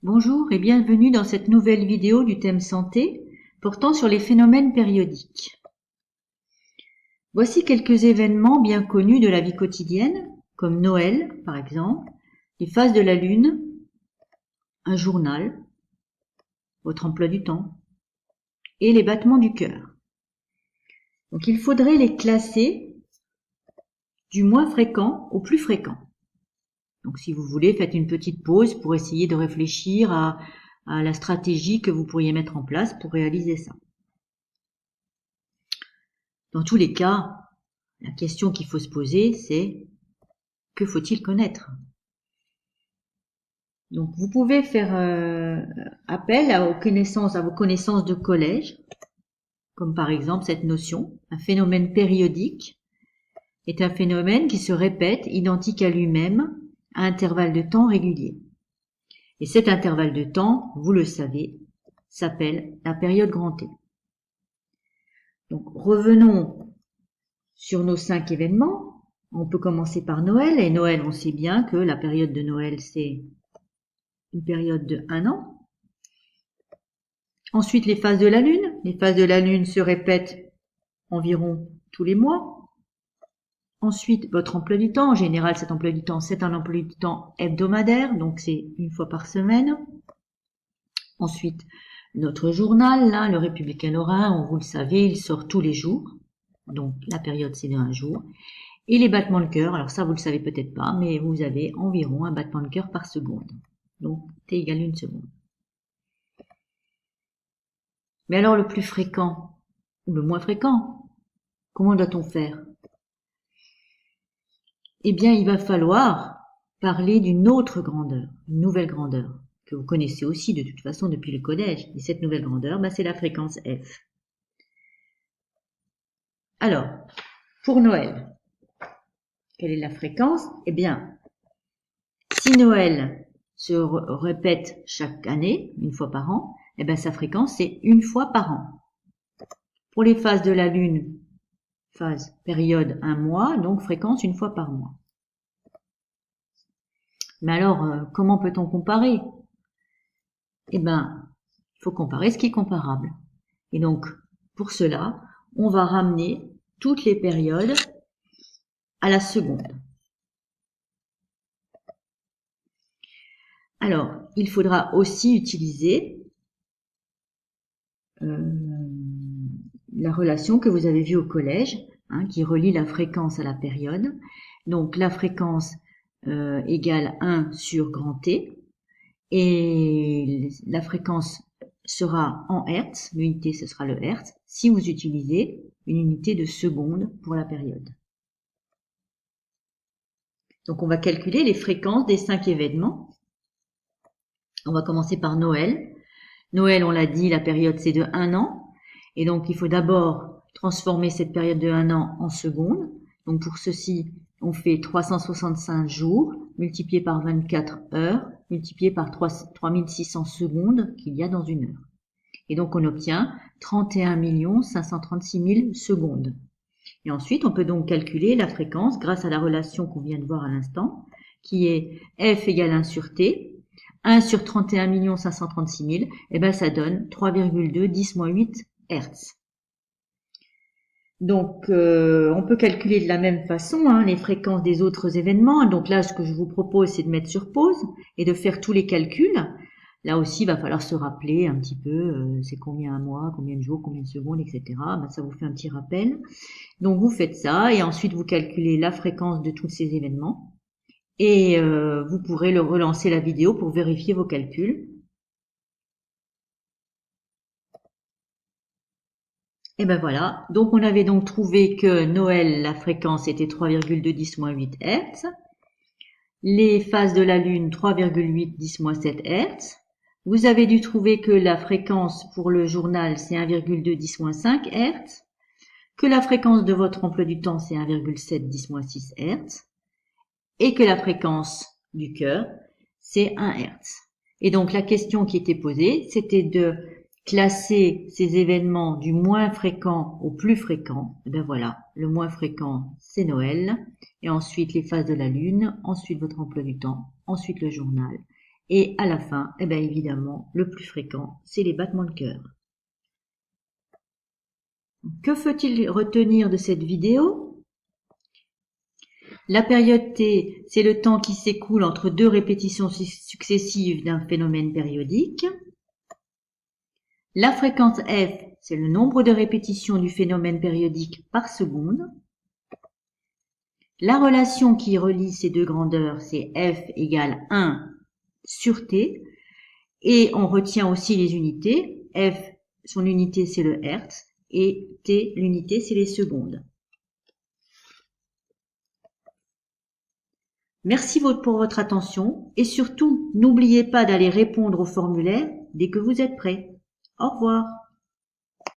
Bonjour et bienvenue dans cette nouvelle vidéo du thème santé portant sur les phénomènes périodiques. Voici quelques événements bien connus de la vie quotidienne, comme Noël par exemple, les phases de la lune, un journal, votre emploi du temps et les battements du cœur. Donc il faudrait les classer du moins fréquent au plus fréquent. Donc si vous voulez, faites une petite pause pour essayer de réfléchir à la stratégie que vous pourriez mettre en place pour réaliser ça. Dans tous les cas, la question qu'il faut se poser, c'est que faut-il connaître? Donc vous pouvez faire appel à vos connaissances de collège, comme par exemple cette notion, un phénomène périodique est un phénomène qui se répète, identique à lui-même, à intervalles de temps réguliers. Et cet intervalle de temps, vous le savez, s'appelle la période grand T. Donc revenons sur nos 5 événements. On peut commencer par Noël, et Noël, on sait bien que la période de Noël, c'est une période de 1 an. Ensuite, les phases de la Lune. Les phases de la Lune se répètent environ tous les mois. Ensuite, votre emploi du temps. En général, cet emploi du temps, c'est un emploi du temps hebdomadaire, donc c'est une fois par semaine. Ensuite, notre journal, là, le Républicain Lorrain, vous le savez, il sort tous les jours. Donc, la période, c'est de 1 jour. Et les battements de cœur, alors ça, vous le savez peut-être pas, mais vous avez environ un battement de cœur par seconde. Donc, T égale 1 seconde. Mais alors, le plus fréquent, ou le moins fréquent, comment doit-on faire? Eh bien, il va falloir parler d'une autre grandeur, une nouvelle grandeur, que vous connaissez aussi de toute façon depuis le collège. Et cette nouvelle grandeur, c'est la fréquence F. Alors, pour Noël, quelle est la fréquence? Eh bien, si Noël se répète chaque année, une fois par an, eh bien sa fréquence c'est une fois par an. Pour les phases de la Lune, phase, période, 1 mois, donc fréquence une fois par mois. Mais alors, comment peut-on comparer? Eh bien, il faut comparer ce qui est comparable. Et donc, pour cela, on va ramener toutes les périodes à la seconde. Alors, il faudra aussi utiliser la relation que vous avez vue au collège, qui relie la fréquence à la période. Donc, la fréquence égale 1 sur grand T, et la fréquence sera en Hertz, l'unité ce sera le Hertz, si vous utilisez une unité de seconde pour la période. Donc on va calculer les fréquences des 5 événements. On va commencer par Noël. Noël, on l'a dit, la période c'est de 1 an. Et donc il faut d'abord transformer cette période de 1 an en secondes. Donc pour ceci, on fait 365 jours multiplié par 24 heures multiplié par 3600 secondes qu'il y a dans une heure. Et donc on obtient 31 536 000 secondes. Et ensuite, on peut donc calculer la fréquence grâce à la relation qu'on vient de voir à l'instant, qui est F égale 1 sur T. 1 sur 31 536 000, et ben ça donne 3,2 10-8 Hertz. Donc, on peut calculer de la même façon les fréquences des autres événements. Donc là, ce que je vous propose, c'est de mettre sur pause et de faire tous les calculs. Là aussi, il va falloir se rappeler un petit peu, c'est combien un mois, combien de jours, combien de secondes, etc. Ben, ça vous fait un petit rappel. Donc, vous faites ça et ensuite, vous calculez la fréquence de tous ces événements. Et vous pourrez relancer la vidéo pour vérifier vos calculs. Et ben voilà, donc on avait donc trouvé que Noël, la fréquence était 3,2 10-8 Hz. Les phases de la Lune, 3,8 10-7 Hz. Vous avez dû trouver que la fréquence pour le journal, c'est 1,2 10-5 Hz. Que la fréquence de votre emploi du temps, c'est 1,7 10-6 Hz. Et que la fréquence du cœur, c'est 1 Hz. Et donc la question qui était posée, c'était de classer ces événements du moins fréquent au plus fréquent. Et bien voilà, le moins fréquent, c'est Noël. Et ensuite les phases de la Lune, ensuite votre emploi du temps, ensuite le journal. Et à la fin, eh bien évidemment, le plus fréquent, c'est les battements de cœur. Que faut-il retenir de cette vidéo? La période T, c'est le temps qui s'écoule entre deux répétitions successives d'un phénomène périodique. La fréquence F, c'est le nombre de répétitions du phénomène périodique par seconde. La relation qui relie ces deux grandeurs, c'est F égale 1 sur T. Et on retient aussi les unités. F, son unité, c'est le Hertz. Et T, l'unité, c'est les secondes. Merci pour votre attention. Et surtout, n'oubliez pas d'aller répondre au formulaire dès que vous êtes prêts. Au revoir.